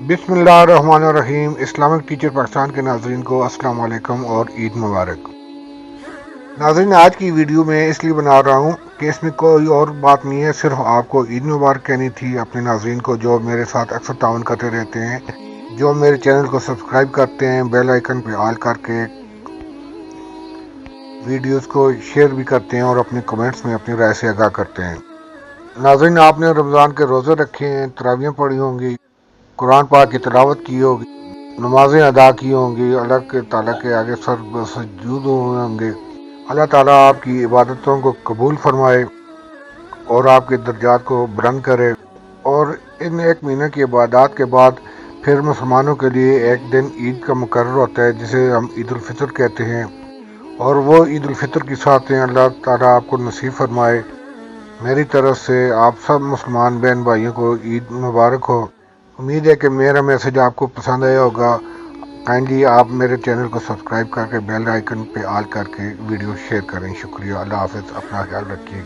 बिस्मिल्लाहिर्रहमानिर्रहीम। Islamic teacher Pakistan के नाजरीन को अस्सलाम वालेकुम और ईद मुबारक। नाजरीन, आज की वीडियो में इसलिए बना रहा हूँ कि इसमें कोई और बात नहीं है, सिर्फ आपको ईद मुबारक कहनी थी अपने नाजरीन को जो मेरे साथ अक्सर ताउन करते रहते हैं, जो मेरे चैनल को सब्सक्राइब करते हैं, बेल आइकन पे ऑल करके वीडियोस को शेयर भी करते हैं और अपने कमेंट्स में अपनी राय से आगाह करते हैं। नाजरीन, आपने रमज़ान के रोज़े रखे हैं, तरावियाँ पढ़ी होंगी, कुरान पाक की तिलावत की होगी, नमाजें अदा की होंगी, अल्लाह के ताला के आगे सर सजूद हुए होंगे। अल्लाह ताला आपकी इबादतों को कबूल फरमाए और आपके दर्जात को बुलंद करे। और इन एक महीने की इबादत के बाद फिर मुसलमानों के लिए एक दिन ईद का मुकर्रर होता है जिसे हम ईद उल फितर कहते हैं, और वो ईद उल फितर की साथ अल्लाह ताला आपको नसीब फरमाए। मेरी तरफ से आप सब मुसलमान बहन भाइयों को ईद मुबारक हो। उम्मीद है कि मेरा मैसेज आपको पसंद आया होगा। काइंडली आप मेरे चैनल को सब्सक्राइब करके बेल आइकन पे ऑल करके वीडियो शेयर करें। शुक्रिया। अल्लाह हाफ़िज़। अपना ख्याल रखिएगा।